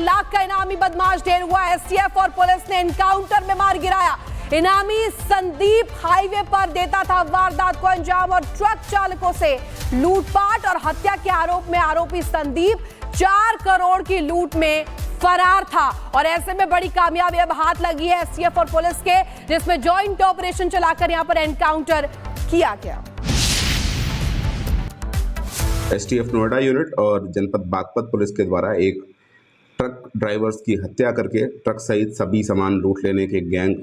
लाख का इनामी बदमाश ढेर हुआ। एसटीएफ और पुलिस ने एनकाउंटर में मार गिराया। इनामी संदीप हाईवे पर देता था वारदात को अंजाम और ट्रक चालकों से लूटपाट और हत्या के आरोप में आरोपी संदीप 4 करोड़ की लूट में फरार था। और ऐसे में बड़ी कामयाबी अब हाथ लगी है एसटीएफ और पुलिस के, जिसमें जॉइंट ऑपरेशन चलाकर यहां पर एनकाउंटर किया गया। एसटीएफ नोएडा यूनिट और जनपद बागपत पुलिस के द्वारा एक ट्रक ड्राइवर्स की हत्या करके ट्रक सहित सभी सामान लूट लेने के गैंग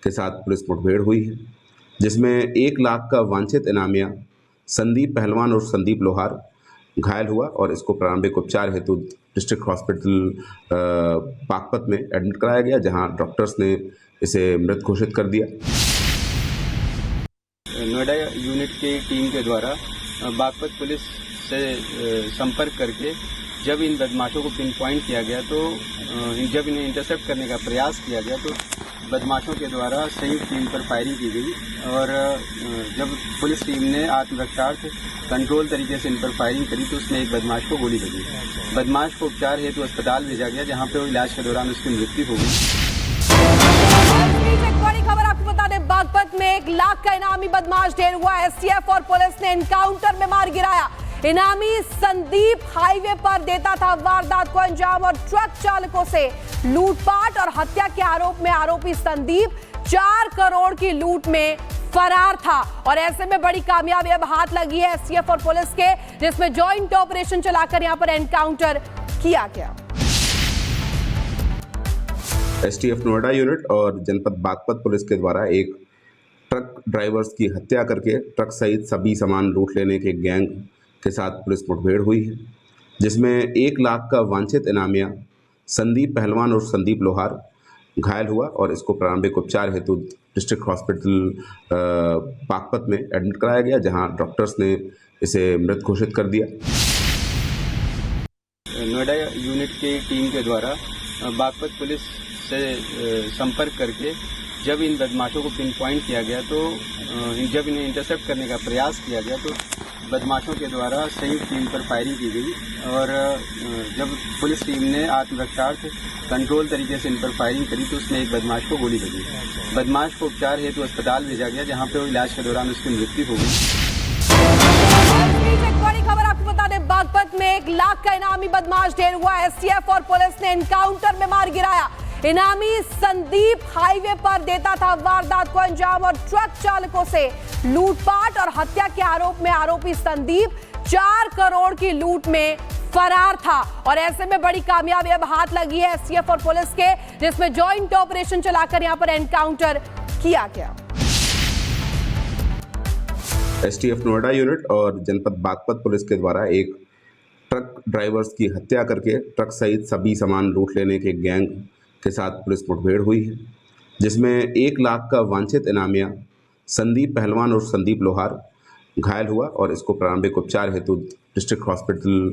के साथ पुलिस मुठभेड़ हुई है, जिसमें 1 लाख का वांछित इनामिया संदीप पहलवान और संदीप लोहार घायल हुआ और इसको प्रारंभिक उपचार हेतु डिस्ट्रिक्ट हॉस्पिटल बागपत में एडमिट कराया गया, जहां डॉक्टर्स ने इसे मृत घोषित कर दिया। नोएडा यूनिट की टीम के द्वारा बागपत पुलिस से संपर्क करके जब इन बदमाशों को पिन पॉइंट किया गया, तो जब इन्हें इंटरसेप्ट करने का प्रयास किया गया तो बदमाशों के द्वारा संयुक्त टीम पर फायरिंग की गई। और जब पुलिस टीम ने आत्मरक्षार्थ कंट्रोल तरीके से इन पर फायरिंग करी तो उसमें एक बदमाश को गोली लगी। बदमाश को उपचार हेतु अस्पताल भेजा गया, जहां पे वो इलाज के दौरान उसकी मृत्यु हो गई। बड़ी खबर आपको बता दें, बागपत में 1 लाख का इनामी बदमाश ढेर हुआ। एसटीएफ और पुलिस ने एनकाउंटर में मार गिराया। इनामी संदीप हाईवे पर देता था वारदात को अंजाम और ट्रक चालकों से लूटपाट और हत्या के आरोप में आरोपी संदीप 4 करोड़ की लूट में फरार था। और ऐसे में बड़ी कामयाबी अब हाथ लगी है एसटीएफ और पुलिस के, जिसमें जॉइंट ऑपरेशन चलाकर यहां पर एनकाउंटर किया गया। एसटीएफ नोएडा यूनिट और जनपद बागपत पुलिस के द्वारा एक ट्रक ड्राइवर्स की हत्या करके ट्रक सहित सभी सामान लूट लेने के गैंग के साथ पुलिस मुठभेड़ हुई है, जिसमें 1 लाख का वांछित इनामिया संदीप पहलवान और संदीप लोहार घायल हुआ और इसको प्रारंभिक उपचार हेतु डिस्ट्रिक्ट हॉस्पिटल बागपत में एडमिट कराया गया, जहां डॉक्टर्स ने इसे मृत घोषित कर दिया। नोएडा यूनिट की टीम के द्वारा बागपत पुलिस से संपर्क करके जब इन बदमाशों को पिन पॉइंट किया गया, तो जब इन्हें इंटरसेप्ट करने का प्रयास किया गया तो बदमाशों के द्वारा संयुक्त टीम पर फायरिंग की गई। और जब पुलिस टीम ने आत्मरक्षार्थ कंट्रोल तरीके से इन पर फायरिंग करी तो उसमें एक बदमाश को गोली लगी। बदमाश को उपचार हेतु अस्पताल भेजा गया, जहां पे वो इलाज के दौरान उसकी मृत्यु हो गई। बड़ी खबर आपको बता दें, बागपत में 1 लाख का इनामी बदमाश ढेर हुआ। एसटीएफ और पुलिस ने एनकाउंटर में मार गिराया। इनामी संदीप हाईवे पर देता था वारदात को अंजाम और ट्रक चालकों से लूटपाट और हत्या के आरोप में आरोपी संदीप 4 करोड़ की लूट में फरार था। और ऐसे में बड़ी कामयाबी अब हाथ लगी है एसटीएफ और पुलिस के, जिसमें जॉइंट ऑपरेशन चलाकर यहां पर एनकाउंटर किया गया। एसटीएफ नोएडा यूनिट और जनपद बागपत पुलिस के द्वारा एक ट्रक ड्राइवर्स की हत्या करके ट्रक सहित सभी सामान लूट लेने के गैंग के साथ पुलिस मुठभेड़ हुई है, जिसमें 1 लाख का वांछित इनामिया संदीप पहलवान और संदीप लोहार घायल हुआ और इसको प्रारंभिक उपचार हेतु डिस्ट्रिक्ट हॉस्पिटल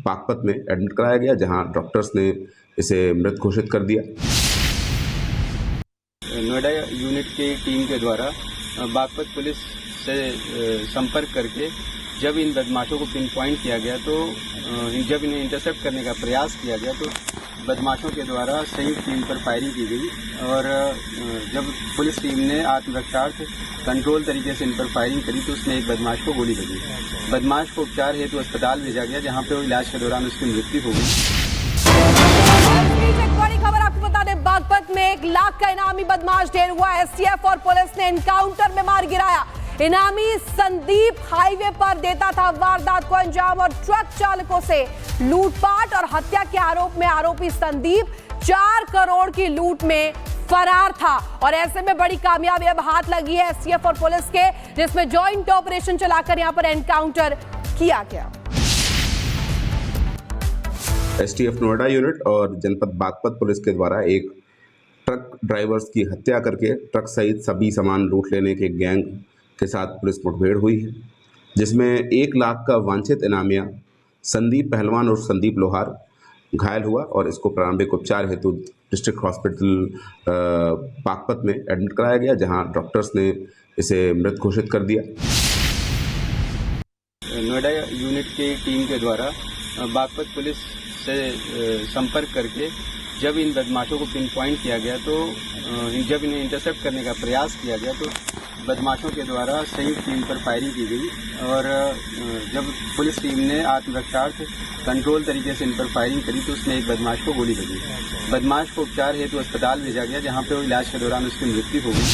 बागपत में एडमिट कराया गया, जहां डॉक्टर्स ने इसे मृत घोषित कर दिया। नोएडा यूनिट की टीम के द्वारा बागपत पुलिस से संपर्क करके जब इन बदमाशों को पिन पॉइंट किया गया, तो जब इन्हें इंटरसेप्ट करने का प्रयास किया गया तो बदमाशों के द्वारा संयुक्त टीम पर फायरिंग की गई। और जब पुलिस टीम ने आत्मरक्षार्थ कंट्रोल तरीके से इन पर फायरिंग करी तो उसमें एक बदमाश को गोली लगी। बदमाश को उपचार हेतु अस्पताल भेजा गया, जहां पे वो इलाज के दौरान उसकी मृत्यु हो गई। बड़ी खबर आपको बता दें, बागपत में 1 लाख का इनामी बदमाश ढेर हुआ। एसटीएफ और पुलिस ने एनकाउंटर में मार गिराया। इनामी संदीप हाईवे पर देता था वारदात को अंजाम और ट्रक चालकों से लूटपाट और हत्या के आरोप में आरोपी संदीप 4 करोड़ की लूट में फरार था। और ऐसे में बड़ी कामयाबी अब हाथ लगी है एसटीएफ और पुलिस के, जिसमें जॉइंट ऑपरेशन चलाकर यहां पर एनकाउंटर किया गया। एसटीएफ नोएडा यूनिट और जनपद बागपत पुलिस के द्वारा एक ट्रक ड्राइवर्स की हत्या करके ट्रक सहित सभी सामान लूट लेने के गैंग के साथ पुलिस मुठभेड़ हुई है, जिसमें 1 लाख का वांछित इनामिया संदीप पहलवान और संदीप लोहार घायल हुआ और इसको प्रारंभिक उपचार हेतु डिस्ट्रिक्ट हॉस्पिटल बागपत में एडमिट कराया गया, जहां डॉक्टर्स ने इसे मृत घोषित कर दिया। नोएडा यूनिट की टीम के द्वारा बागपत पुलिस से संपर्क करके जब इन बदमाशों को पिन पॉइंट किया गया तो जब इन्हें इंटरसेप्ट करने का प्रयास किया गया तो बदमाशों के द्वारा संयुक्त टीम पर फायरिंग की गई और जब पुलिस टीम ने आत्मरक्षार्थ कंट्रोल तरीके से इन पर फायरिंग करी तो उसमें एक बदमाश को गोली लगी। बदमाश को उपचार हेतु अस्पताल भेजा गया, जहां पे वो इलाज के दौरान उसकी मृत्यु हो गई।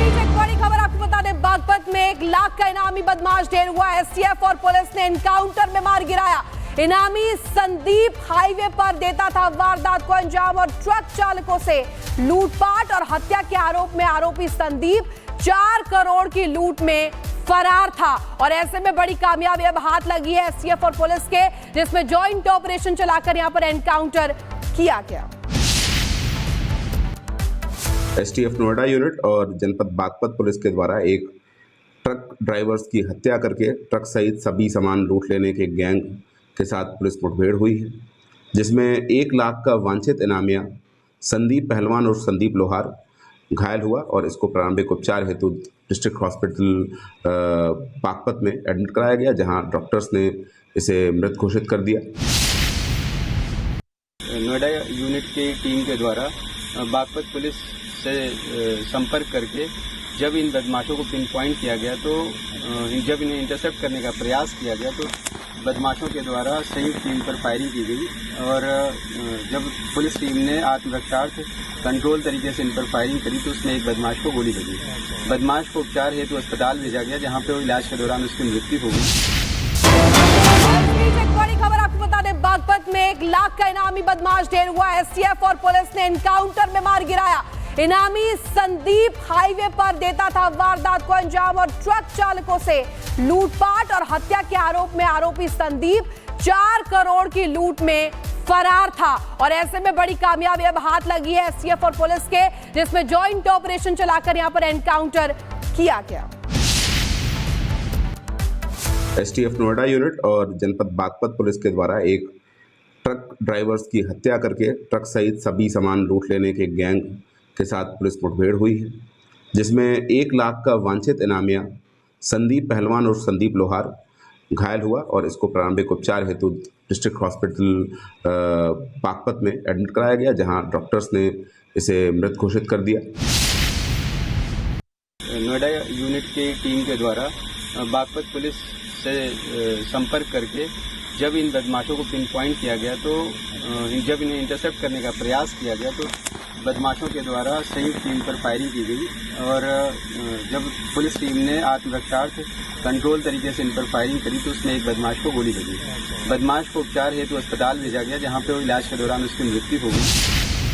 एक बड़ी खबर आपको बता दें, बागपत में 1 लाख का इनामी बदमाश ढेर हुआ। एसटीएफ और पुलिस ने एनकाउंटर में मार गिराया। इनामी संदीप हाईवे पर देता था वारदात को अंजाम और ट्रक चालकों से लूटपाट और हत्या के आरोप में आरोपी संदीप 4 करोड़ की लूट में फरार था। और ऐसे में बड़ी कामयाबी अब हाथ लगी है एसटीएफ और पुलिस के, जिसमें जॉइंट ऑपरेशन चलाकर यहां पर एनकाउंटर किया गया। एसटीएफ नोएडा यूनिट और जनपद बागपत पुलिस के द्वारा एक ट्रक ड्राइवर्स की हत्या करके ट्रक सहित सभी सामान लूट लेने के गैंग के साथ पुलिस मुठभेड़ हुई है, जिसमें 1 लाख का वांछित इनामिया संदीप पहलवान और संदीप लोहार घायल हुआ और इसको प्रारंभिक उपचार हेतु डिस्ट्रिक्ट हॉस्पिटल बागपत में एडमिट कराया गया, जहां डॉक्टर्स ने इसे मृत घोषित कर दिया। नोएडा यूनिट की टीम के द्वारा बागपत पुलिस से संपर्क करके जब इन बदमाशों को पिन पॉइंट किया गया तो जब इन्हें इंटरसेप्ट करने का प्रयास किया गया तो बदमाशों के द्वारा संयुक्त टीम पर फायरिंग की गई और जब पुलिस टीम ने आत्मरक्षार्थ कंट्रोल तरीके से इन पर फायरिंग करी तो उसमें एक बदमाश को गोली लगी। बदमाश को उपचार हेतु अस्पताल भेजा गया, जहां पे वो इलाज के दौरान उसकी मृत्यु हो गई। एक बड़ी खबर आपको बता दें, बागपत में 1 लाख का इनामी बदमाश ढेर हुआ। एसटीएफ और पुलिस ने एनकाउंटर में मार गिराया। इनामी संदीप हाईवे पर देता था वारदात को अंजाम और ट्रक चालकों से लूटपाट और हत्या के आरोप में आरोपी संदीप 4 करोड़ की लूट में फरार था। और ऐसे में बड़ी कामयाबी अब हाथ लगी है एसटीएफ और पुलिस के, जिसमें जॉइंट ऑपरेशन चलाकर यहां पर एनकाउंटर किया गया। एसटीएफ नोएडा यूनिट और जनपद बागपत पुलिस के द्वारा एक ट्रक ड्राइवर्स की हत्या करके ट्रक सहित सभी सामान लूट लेने के गैंग के साथ पुलिस मुठभेड़ हुई है, जिसमें 1 लाख का वांछित इनामिया संदीप पहलवान और संदीप लोहार घायल हुआ और इसको प्रारंभिक उपचार हेतु डिस्ट्रिक्ट हॉस्पिटल बागपत में एडमिट कराया गया, जहां डॉक्टर्स ने इसे मृत घोषित कर दिया। नोएडा यूनिट की टीम के द्वारा बागपत पुलिस से संपर्क करके जब इन बदमाशों को पिन पॉइंट किया गया तो जब इन्हें इंटरसेप्ट करने का प्रयास किया गया तो बदमाशों के द्वारा संयुक्त टीम पर फायरिंग की गई और जब पुलिस टीम ने आत्मरक्षार्थ कंट्रोल तरीके से इन पर फायरिंग करी तो उसमें एक बदमाश को गोली लगी। बदमाश को उपचार हेतु अस्पताल भेजा गया, जहां पे वो इलाज के दौरान उसकी मृत्यु हो गई।